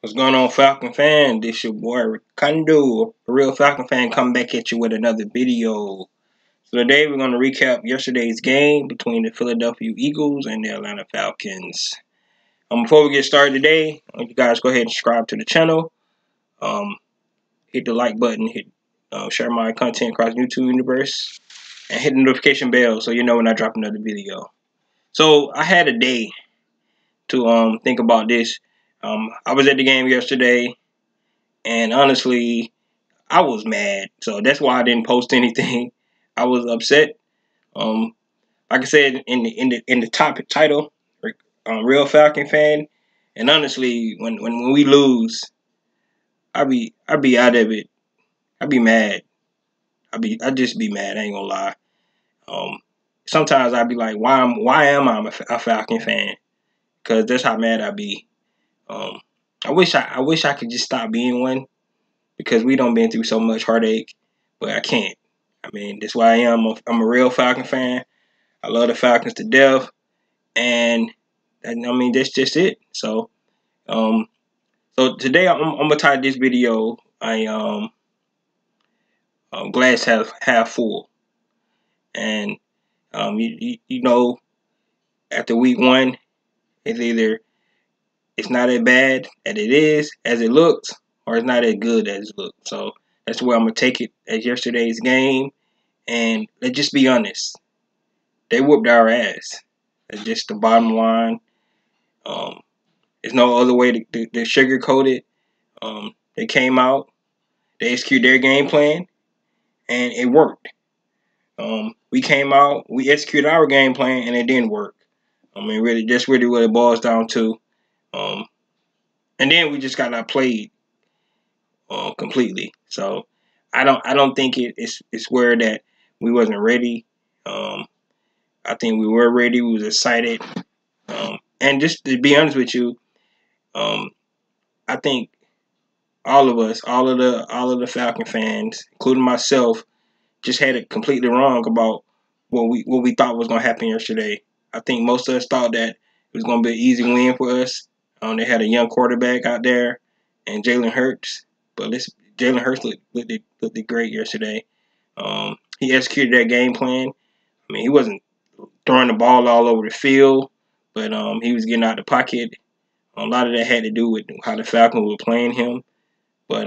What's going on, Falcon fan? This your boy Ricardo, a real Falcon fan, coming back at you with another video. So today we're going to recap yesterday's game between the Philadelphia Eagles and the Atlanta Falcons. Before we get started today, I want you guys go ahead and subscribe to the channel. Hit the like button, share my content across YouTube universe, and hit the notification bell so you know when I drop another video. So I had a day to think about this. I was at the game yesterday, and honestly, I was mad. So that's why I didn't post anything. I was upset. Like I said in the topic title, real Falcon fan. And honestly, when we lose, I be out of it. I be mad. I just be mad. I ain't gonna lie. Sometimes I be like, why am I a Falcon fan? Because that's how mad I be. I wish I could just stop being one, because we don't been through so much heartache, but I can't. I mean, that's why I am. I'm a real Falcon fan. I love the Falcons to death, and I mean that's just it. So, so today I'm gonna title this video glass half full, and you know, after week one, it's either it's not as bad as it is as it looks, or it's not as good as it looks. So that's where I'm gonna take it as yesterday's game, and let's just be honest. They whooped our ass. That's just the bottom line. There's no other way to sugarcoat it. They came out, they executed their game plan, and it worked. We came out, we executed our game plan, and it didn't work. I mean, really, that's really what it boils down to. And then we just got outplayed completely. So I don't think it's where that we wasn't ready. I think we were ready. We was excited. And just to be honest with you, I think all of us, all of the Falcon fans, including myself, just had it completely wrong about what we thought was gonna happen yesterday. I think most of us thought that it was gonna be an easy win for us. They had a young quarterback out there, and Jalen Hurts, but Jalen Hurts looked great yesterday. He executed that game plan. I mean, he wasn't throwing the ball all over the field, but he was getting out the pocket. A lot of that had to do with how the Falcons were playing him, but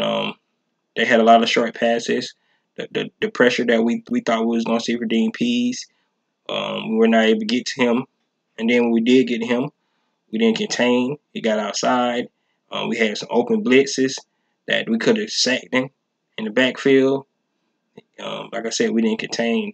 they had a lot of short passes. The pressure that we thought we was going to see for Dean Pease, we were not able to get to him. And then when we did get him, we didn't contain. He got outside. We had some open blitzes that we could have sacked him in the backfield. Like I said, we didn't contain.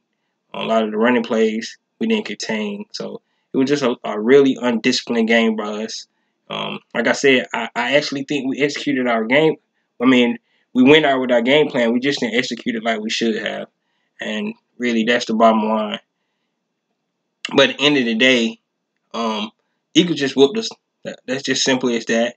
On a lot of the running plays, we didn't contain. So it was just a really undisciplined game by us. Like I said, I actually think we executed our game. I mean, we went out with our game plan. We just didn't execute it like we should have. And really, that's the bottom line. But at the end of the day, Eagles just whooped us. That's just simply as that.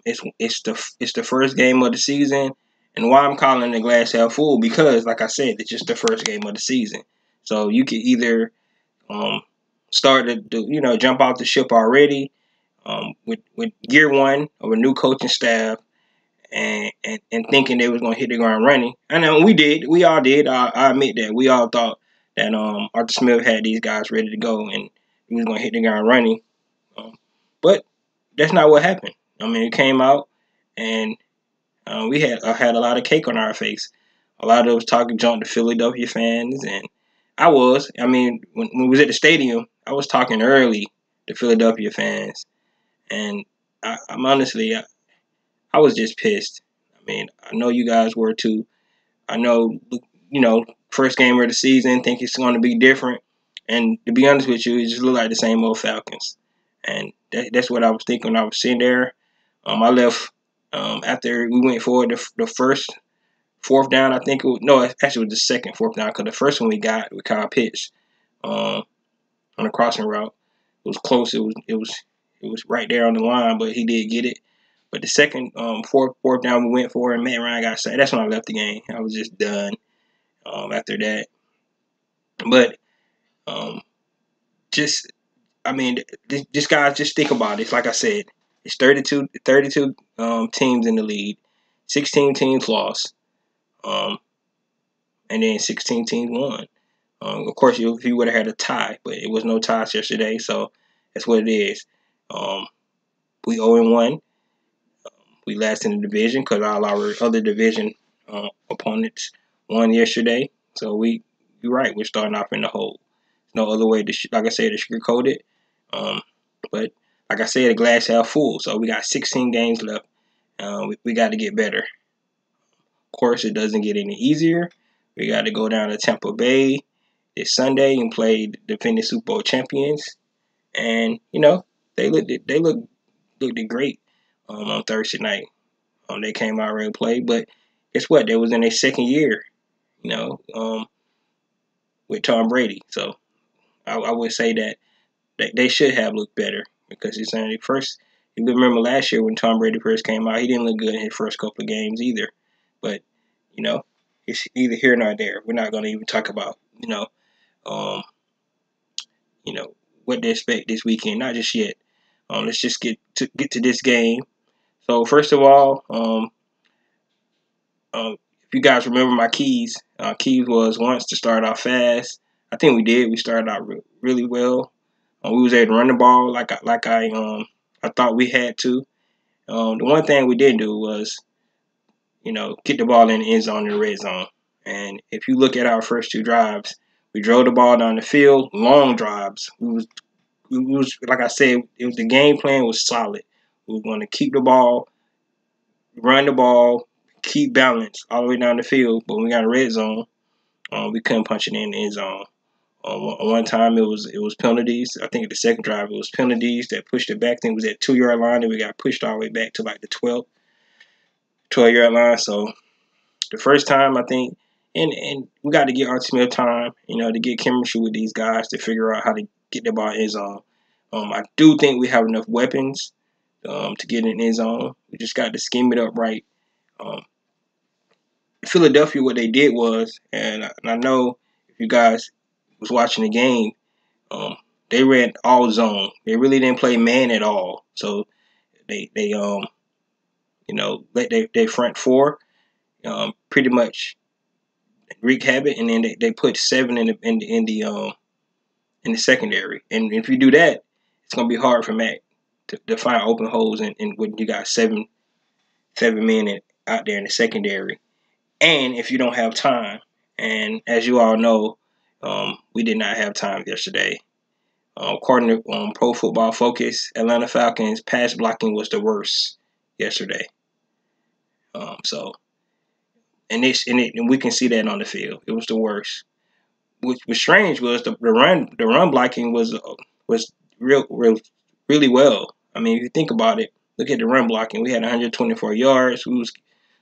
It's the first game of the season. And why I'm calling the glass half full, because, like I said, it's just the first game of the season. So you could either start to jump off the ship already with year one of a new coaching staff, and thinking they was going to hit the ground running. I know we did. We all did. I admit that. We all thought that Arthur Smith had these guys ready to go and he was going to hit the ground running. But that's not what happened. I mean, it came out, and we had a lot of cake on our face. A lot of us talking junk to Philadelphia fans, and I was. I mean, when we was at the stadium, I was talking early to Philadelphia fans, and I'm honestly, I was just pissed. I mean, I know you guys were too. I know, first game of the season, think it's going to be different. And to be honest with you, it just looked like the same old Falcons. And that's what I was thinking when I was sitting there. I left after we went forward the first fourth down. I think actually it was the second fourth down, because the first one we got with Kyle Pitts on a crossing route. It was close. It was right there on the line, but he did get it. But the second fourth down we went for, and Matt Ryan got sacked. That's when I left the game. I was just done after that. But just, I mean, just guys, just think about it. Like I said, It's 32 teams in the league. 16 teams lost, and then 16 teams won. Of course, if you would have had a tie, but it was no ties yesterday, so that's what it is. We 0-1. We last in the division because all our other division opponents won yesterday. So you're right, we're starting off in the hole. No other way to, like I said, to sugarcoat it. But like I said, the glass half full. So we got 16 games left. We got to get better. Of course, it doesn't get any easier. We got to go down to Tampa Bay this Sunday and play the defending Super Bowl champions. And they looked great on Thursday night. They came out ready to play, but guess what? They was in their second year, with Tom Brady. So I would say that they should have looked better because it's only first. You remember last year when Tom Brady first came out, he didn't look good in his first couple of games either. But it's neither here nor there. We're not going to even talk about what to expect this weekend. Not just yet. Let's just get to this game. So first of all, if you guys remember my keys was once to start off fast. I think we did. We started out really well. We was able to run the ball like I thought we had to. The one thing we didn't do was, get the ball in the end zone in the red zone. And if you look at our first two drives, we drove the ball down the field, long drives. We was like I said, the game plan was solid. We were going to keep the ball, run the ball, keep balance all the way down the field. But when we got a red zone, we couldn't punch it in the end zone. One time it was penalties. I think the second drive it was penalties that pushed it back. I think it was at 2-yard line, and we got pushed all the way back to like the 12-yard line. So the first time I think, and we got to get Arthur Smith time, to get chemistry with these guys to figure out how to get the ball in zone. I do think we have enough weapons to get in end zone. We just got to scheme it up right. Philadelphia, what they did was, and I know if you guys was watching the game, they ran all zone. They really didn't play man at all. So they let their front four pretty much wreak havoc, and then they put 7 in the secondary. And if you do that, it's gonna be hard for Mac to find open holes and when you got seven men out there in the secondary. And if you don't have time, and as you all know, we did not have time yesterday. According to Pro Football Focus, Atlanta Falcons pass blocking was the worst yesterday. And we can see that on the field. It was the worst. What was strange was the run blocking was really well. I mean, if you think about it, look at the run blocking. We had 124 yards. We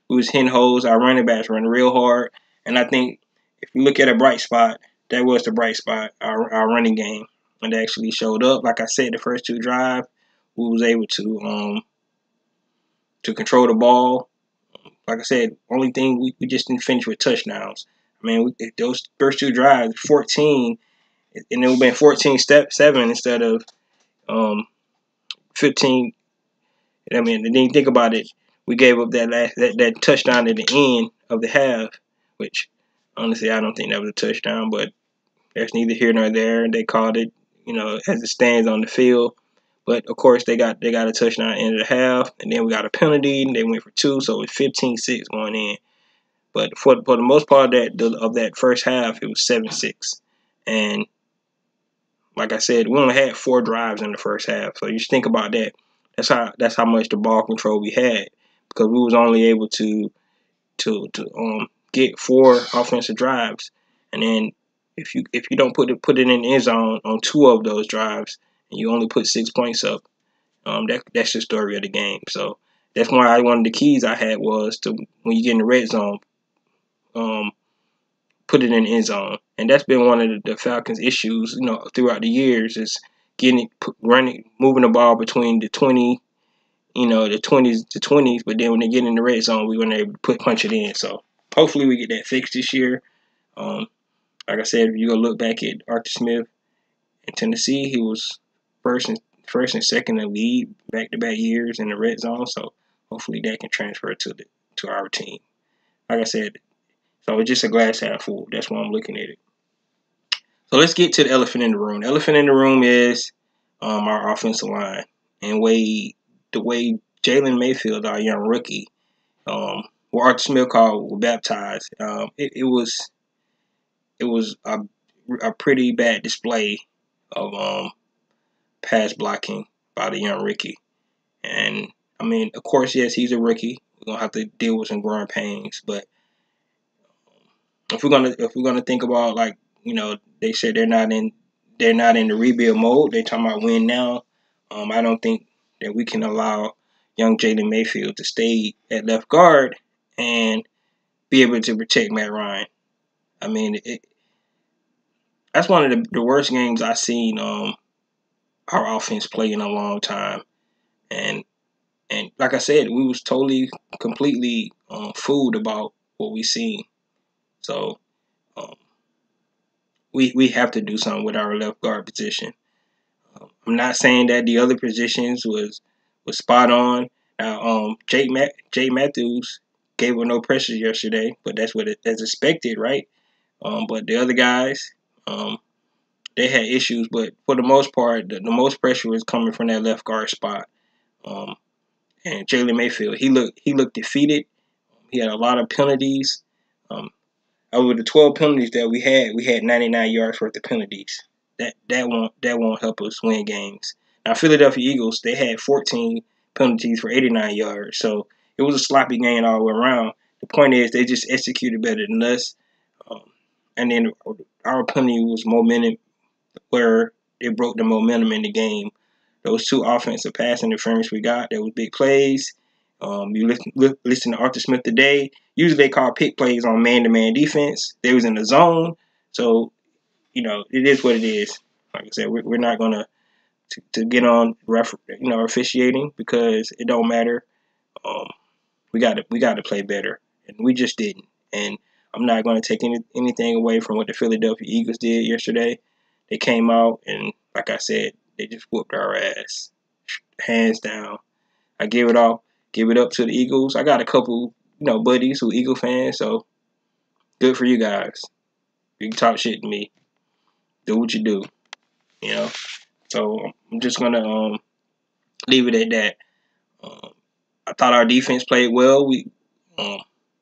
was hitting holes. Our running backs run real hard. And I think if you look at a bright spot, that was the bright spot, our running game. And it actually showed up. Like I said, the first two drives, we was able to control the ball. Like I said, only thing we just didn't finish with touchdowns. I mean, those first two drives, 14, and it would have been 14-7 instead of 15. I mean, and then you think about it, we gave up that touchdown at the end of the half, which honestly I don't think that was a touchdown, but that's neither here nor there. They called it, as it stands on the field. But of course they got a touchdown at the end of the half, and then we got a penalty, and they went for 2, so it was 15-6 going in. But for the most part of that first half, it was 7-6, and like I said, we only had 4 drives in the first half. So you just think about that. That's how much the ball control we had, because we was only able to get 4 offensive drives, and then if you don't put it in the end zone on 2 of those drives, and you only put 6 points up, that's the story of the game. So that's why one of the keys I had was to, when you get in the red zone, put it in the end zone. And that's been one of the Falcons' issues, throughout the years, is moving the ball between the 20, the 20s, but then when they get in the red zone, we weren't able to punch it in. So hopefully we get that fixed this year. Like I said, if you go look back at Arthur Smith in Tennessee, he was first first and second in the league back-to-back years in the red zone. So hopefully that can transfer to our team. Like I said, so it's just a glass half full. That's why I'm looking at it. So let's get to the elephant in the room. The elephant in the room is our offensive line and the way Jalen Mayfield, our young rookie, what Arthur Smith called baptized. It was a pretty bad display of pass blocking by the young rookie. And I mean, of course, yes, he's a rookie. We're gonna have to deal with some growing pains. But if we're gonna think about, like, they said they're not in the rebuild mode. They're talking about win now. I don't think that we can allow young Jalen Mayfield to stay at left guard and be able to protect Matt Ryan. I mean, that's one of the worst games I've seen our offense play in a long time. And like I said, we was totally, completely fooled about what we seen. So we have to do something with our left guard position. I'm not saying that the other positions was spot on. Now, Jay Matthews gave her no pressure yesterday, but that's as expected, right? But the other guys, they had issues, but for the most part, the most pressure was coming from that left guard spot. And Jalen Mayfield, he looked defeated. He had a lot of penalties. Over the 12 penalties that we had 99 yards worth of penalties. That won't help us win games. Now, Philadelphia Eagles, they had 14 penalties for 89 yards. So it was a sloppy game all the way around. The point is, they just executed better than us. And then our penalty was momentum, where it broke the momentum in the game. Those two offensive pass interference we got, there was big plays. You listen to Arthur Smith today. Usually they call pick plays on man-to-man defense. They was in the zone. So, it is what it is. Like I said, we're not going to get on officiating, because it don't matter. We got to play better, and we just didn't. And I'm not going to take anything away from what the Philadelphia Eagles did yesterday. They came out, and like I said, they just whooped our ass, hands down. I give it up to the Eagles. I got a couple, buddies who Eagle fans, so good for you guys. You can talk shit to me. Do what you do, So I'm just gonna leave it at that. I thought our defense played well. We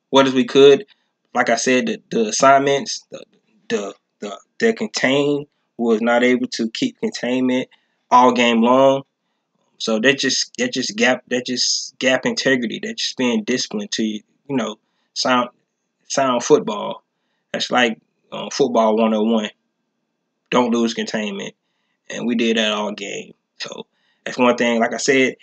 what as we could. Like I said, the assignments, the contain, was not able to keep containment all game long. So that just gap integrity. That just being disciplined to sound football. That's like football 101. Don't lose containment, and we did that all game. So that's one thing. Like I said,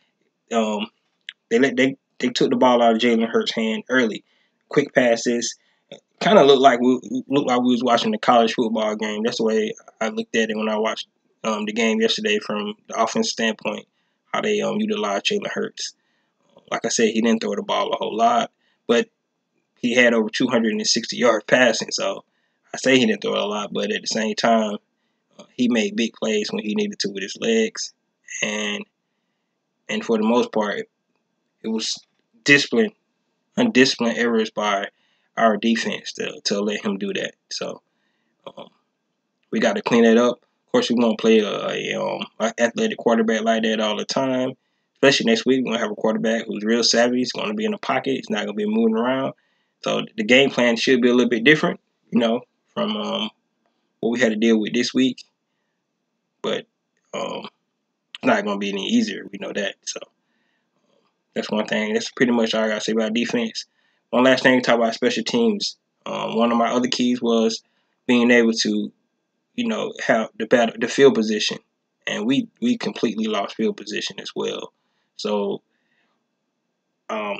they took the ball out of Jalen Hurts' hand early, quick passes. Kind of looked like we was watching the college football game. That's the way I looked at it when I watched the game yesterday from the offense standpoint. How they utilized Jalen Hurts. Like I said, he didn't throw the ball a whole lot, but he had over 260 yards passing. So I say he didn't throw it a lot, but at the same time, he made big plays when he needed to with his legs, and for the most part, it was undisciplined errors by our defense to let him do that. So we got to clean that up. Of course, we won't play a athletic quarterback like that all the time. Especially next week, we're going to have a quarterback who's real savvy. He's going to be in the pocket. He's not going to be moving around. So the game plan should be a little bit different, from what we had to deal with this week. But it's not going to be any easier. We know that. So that's one thing. That's pretty much all I got to say about defense. One last thing, talk about special teams. One of my other keys was being able to, have the field position. And we completely lost field position as well. So I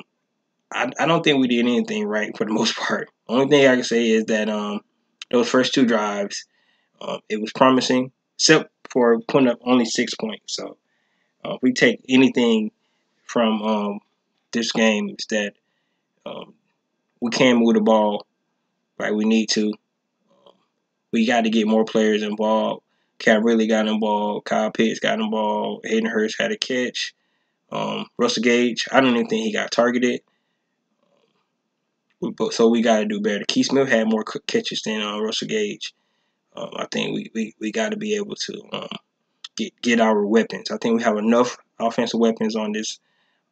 don't think we did anything right for the most part. Only thing I can say is that those first two drives, it was promising, except for putting up only 6 points. So if we take anything from this game, is that we can move the ball like we need to. We got to get more players involved. Cat really got involved. Kyle Pitts got involved. Hayden Hurst had a catch. Russell Gage, I don't even think he got targeted. So we got to do better. Keith Smith had more catches than Russell Gage. I think we got to be able to get our weapons. I think we have enough offensive weapons on this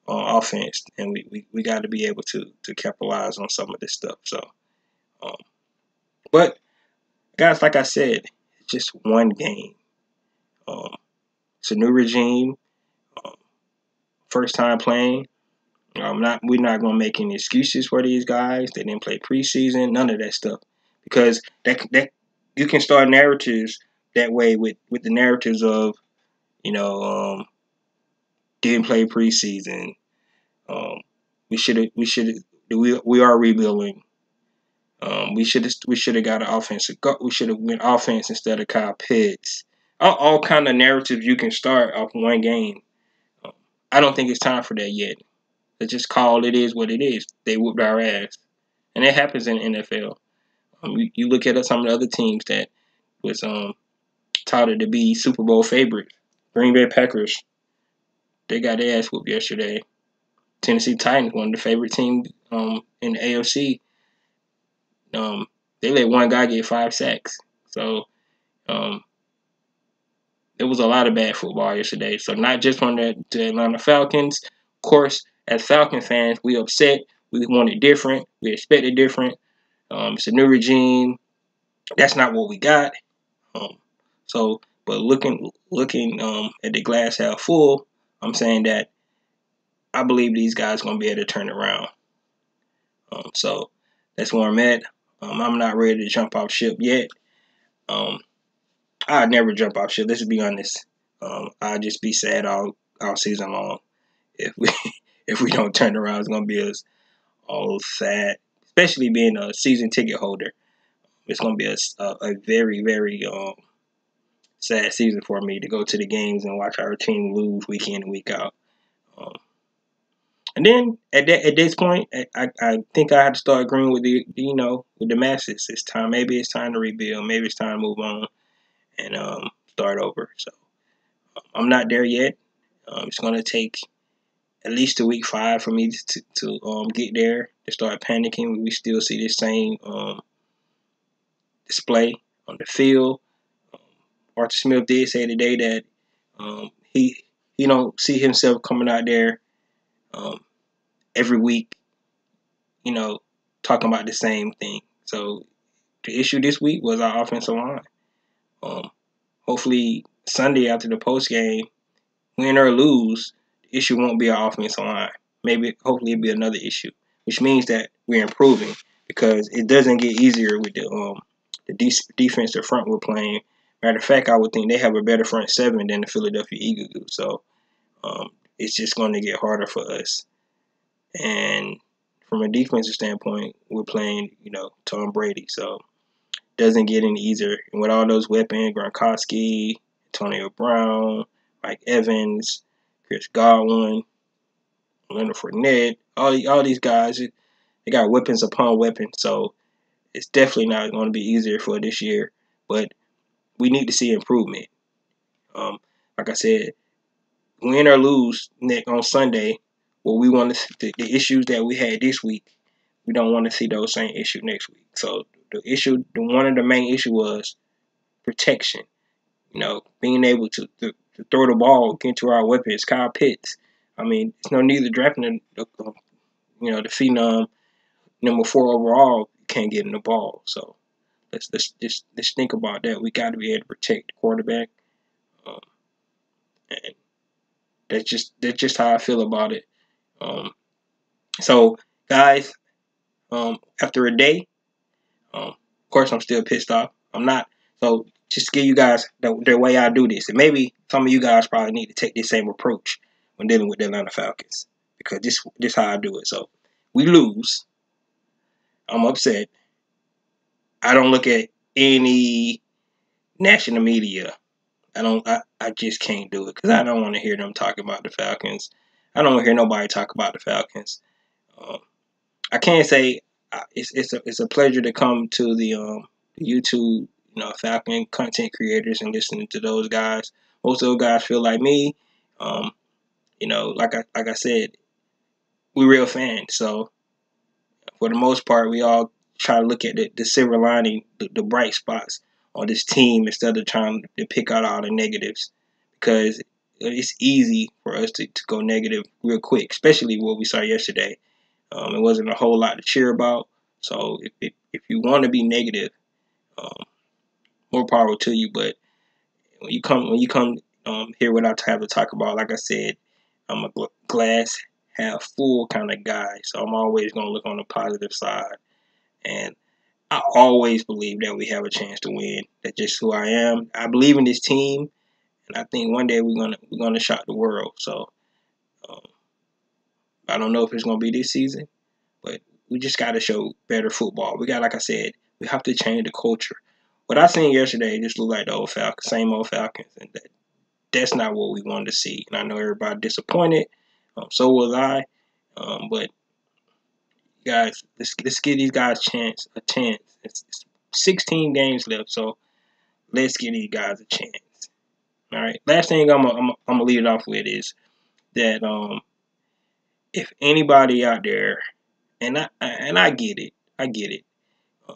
offense, and we got to be able to capitalize on some of this stuff. So, but guys, like I said, it's just one game. It's a new regime. First time playing. We're not gonna make any excuses for these guys. They didn't play preseason, none of that stuff, because that you can start narratives that way with the narratives of didn't play preseason. We are rebuilding. We should have got an offensive. We should have went offense instead of Kyle Pitts. All kind of narratives you can start off one game. I don't think it's time for that yet. Let's just call it is what it is. They whooped our ass, and it happens in the NFL. You look at some of the other teams that was touted to be Super Bowl favorites. Green Bay Packers, they got their ass whooped yesterday. Tennessee Titans, one of the favorite teams in the AFC. They let one guy get 5 sacks. So it was a lot of bad football yesterday. So not just from the Atlanta Falcons. Of course, as Falcon fans, we upset. We wanted different. We expected different. It's a new regime. That's not what we got. But looking at the glass half full, I'm saying that I believe these guys are going to be able to turn it around. So that's where I'm at. I'm not ready to jump off ship yet. I'd never jump off ship. Let's be honest. I'd just be sad all season long if we don't turn around. It's gonna be all sad, especially being a season ticket holder. It's gonna be a very very sad season for me to go to the games and watch our team lose week in and week out. And then at this point, I think I have to start agreeing with with the masses. It's time. Maybe it's time to rebuild. Maybe it's time to move on and start over. So I'm not there yet. It's gonna take at least to week 5 for me to get there, to start panicking. We still see the same display on the field. Arthur Smith did say today that he don't see himself coming out there every week, talking about the same thing. So the issue this week was our offensive line. Hopefully Sunday after the post game, win or lose, the issue won't be our offensive line. Hopefully it'll be another issue, which means that we're improving, because it doesn't get easier with the defensive front we're playing. Matter of fact, I would think they have a better front seven than the Philadelphia Eagles do. So it's just going to get harder for us. And from a defensive standpoint, we're playing, Tom Brady. So it doesn't get any easier. And with all those weapons, Gronkowski, Antonio Brown, Mike Evans, Chris Godwin, Leonard Fournette, all these guys, they got weapons upon weapons. So it's definitely not going to be easier for this year. But we need to see improvement. Like I said, win or lose on Sunday, we want to the issues that we had this week, we don't want to see those same issues next week. So one of the main issues was protection. Being able to throw the ball, get to our weapons. Kyle Pitts. I mean, it's no need of drafting the phenom number 4 overall. Can't get in the ball. So let's think about that. We got to be able to protect the quarterback, and that's just how I feel about it. So guys, after a day, of course I'm still pissed off. I'm not. So just give you guys the way I do this, and maybe some of you guys probably need to take this same approach when dealing with the Atlanta Falcons, because this how I do it. So we lose, I'm upset. I don't look at any national media. I just can't do it, because I don't want to hear them talk about the Falcons. I don't want to hear nobody talk about the Falcons. I can't say it's a pleasure to come to the YouTube Falcon content creators and listening to those guys. Most of those guys feel like me. Like I said, we real fans. So for the most part, we all try to look at the silver lining, the bright spots on this team instead of trying to pick out all the negatives, because it's easy for us to go negative real quick, especially what we saw yesterday. It wasn't a whole lot to cheer about. So if you want to be negative, um, more power to you. But when you come hear what I have to talk about, like I said, I'm a glass half full kind of guy. So I'm always gonna look on the positive side, and I always believe that we have a chance to win. That's just who I am. I believe in this team, and I think one day we're gonna shock the world. So um, I don't know if it's gonna be this season, but we just got to show better football. Like I said, we have to change the culture. What I seen yesterday just looked like the old Falcons, same old Falcons, and that's not what we wanted to see. And I know everybody disappointed. So was I. But guys, let's give these guys a chance. It's 16 games left, so let's give these guys a chance. All right. Last thing I'm gonna lead it off with is that if anybody out there, and I get it,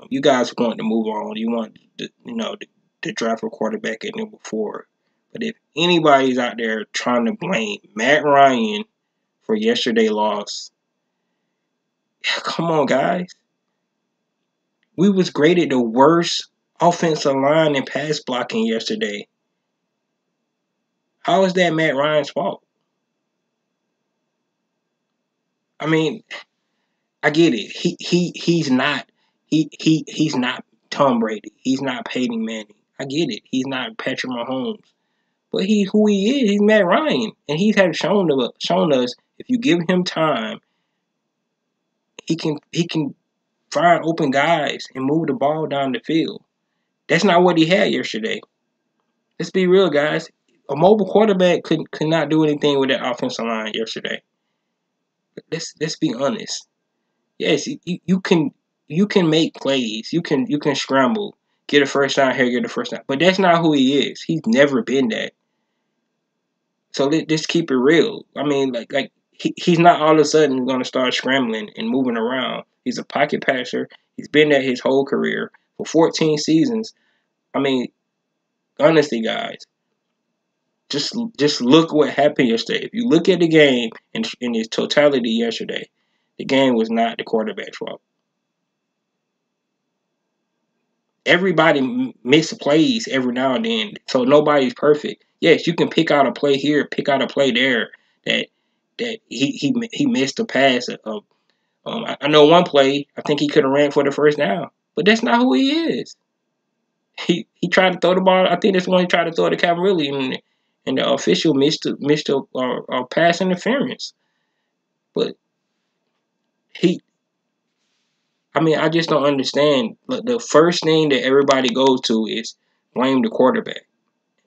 you guys want to move on. You want to draft a quarterback at number 4. But if anybody's out there trying to blame Matt Ryan for yesterday's loss, come on, guys. We was graded the worst offensive line and pass blocking yesterday. How is that Matt Ryan's fault? I mean, I get it. He's not Tom Brady. He's not Peyton Manning. I get it. He's not Patrick Mahomes. But he's who he is. He's Matt Ryan, and he's have shown us if you give him time, he can find open guys and move the ball down the field. That's not what he had yesterday. Let's be real, guys. A mobile quarterback could not do anything with that offensive line yesterday. Let's be honest. Yes, you can make plays. You can scramble, get a first down here, get a first down. But that's not who he is. He's never been that. So let's keep it real. I mean, he's not all of a sudden going to start scrambling and moving around. He's a pocket passer. He's been that his whole career for 14 seasons. I mean, honestly, guys, just look what happened yesterday. If you look at the game in its totality yesterday, the game was not the quarterback's fault. Everybody misses plays every now and then, so nobody's perfect. Yes, you can pick out a play here, pick out a play there that he missed a pass. I know one play, I think he could have ran for the first down, but that's not who he is. He tried to throw the ball. I think that's when he tried to throw the Cavalry, and the official missed a pass interference. But I just don't understand. The first thing that everybody goes to is blame the quarterback,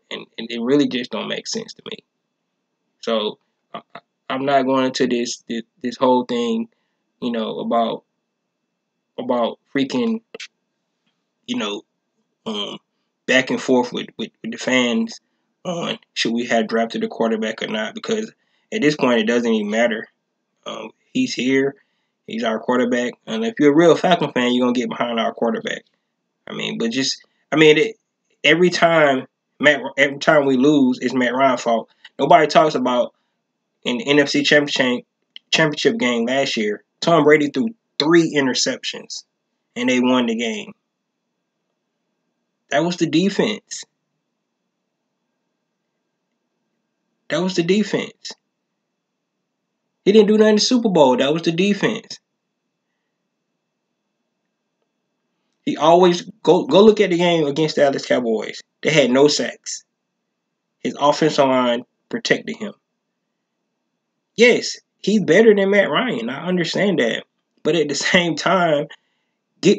and it really just don't make sense to me. So I'm not going into this whole thing, about freaking, you know, back and forth with the fans on should we have drafted a quarterback or not, because at this point it doesn't even matter. He's here. He's our quarterback. And if you're a real Falcon fan, you're going to get behind our quarterback. Every time we lose, it's Matt Ryan's fault. Nobody talks about in the NFC championship game last year, Tom Brady threw 3 interceptions, and they won the game. That was the defense. He didn't do nothing in the Super Bowl. That was the defense. He always go look at the game against the Dallas Cowboys. They had no sacks. His offensive line protected him. Yes, he's better than Matt Ryan. I understand that. But at the same time,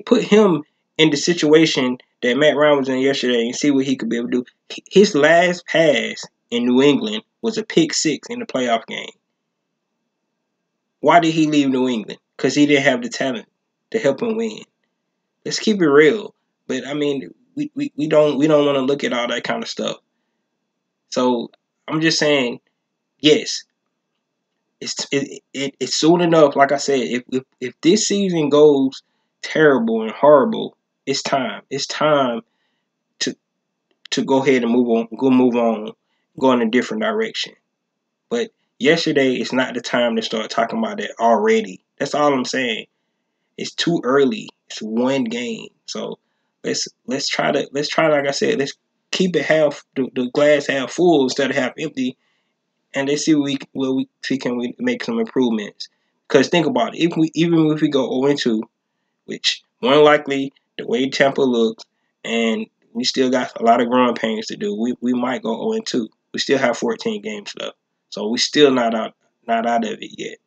put him in the situation that Matt Ryan was in yesterday and see what he could be able to do. His last pass in New England was a pick 6 in the playoff game. Why did he leave New England? Because he didn't have the talent to help him win. Let's keep it real. But, we don't want to look at all that kind of stuff. So I'm just saying, yes, it's soon enough. Like I said, if this season goes terrible and horrible, it's time. It's time to go ahead and move on, go in a different direction. But yesterday is not the time to start talking about that already. That's all I'm saying. It's too early. It's one game. So let's try like I said, let's keep it the glass half full instead of half empty, and let's see what we see can we make some improvements. Because think about it, even if we go 0-2, which more than likely the way Tampa looks, and we still got a lot of growing pains to do, we might go 0-2. We still have 14 games left, so we still not out of it yet.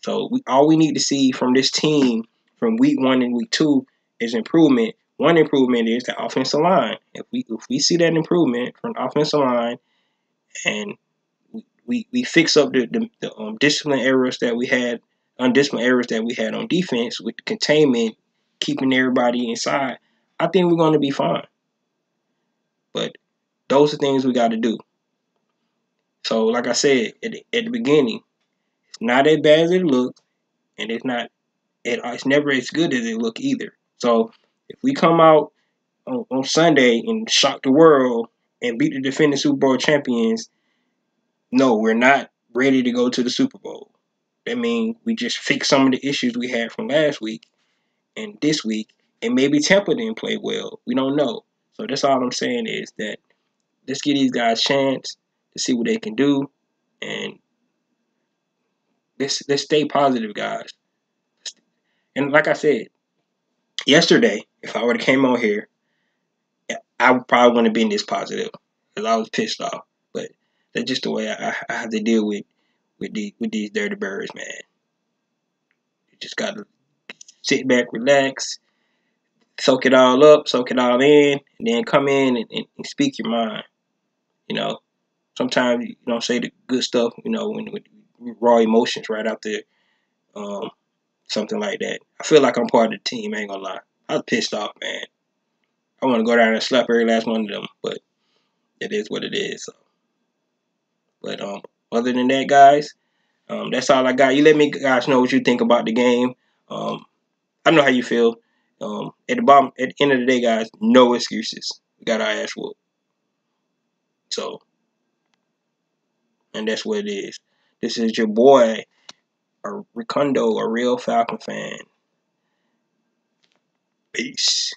So all we need to see from this team from week 1 and week 2 is improvement. One improvement is the offensive line. If we see that improvement from the offensive line, and we fix up the discipline errors that we had, undisciplined errors that we had on defense with containment, keeping everybody inside, I think we're going to be fine. But those are things we got to do. So, like I said at the beginning, it's not as bad as it looks, and it's never as good as it look either. So, if we come out on Sunday and shock the world and beat the defending Super Bowl champions, no, we're not ready to go to the Super Bowl. That means we just fix some of the issues we had from last week and this week, and maybe Tampa didn't play well. We don't know. So that's all I'm saying is that let's give these guys a chance to see what they can do, and let's stay positive, guys. And like I said yesterday, if I would have came on here, I probably wouldn't have been this positive because I was pissed off. But that's just the way I have to deal with these dirty birds, man. You just gotta sit back, relax, soak it all up, soak it all in, and then come in and speak your mind. You know, sometimes you don't say the good stuff. You know, when with raw emotions right after something like that. I feel like I'm part of the team. I ain't gonna lie. I was pissed off, man. I want to go down and slap every last one of them, but it is what it is. So. But other than that, guys, that's all I got. You let me guys know what you think about the game. I know how you feel. At the end of the day, guys, no excuses. We got our ass whooped. So, and that's what it is. This is your boy, Ricondo, a real Falcon fan. Peace.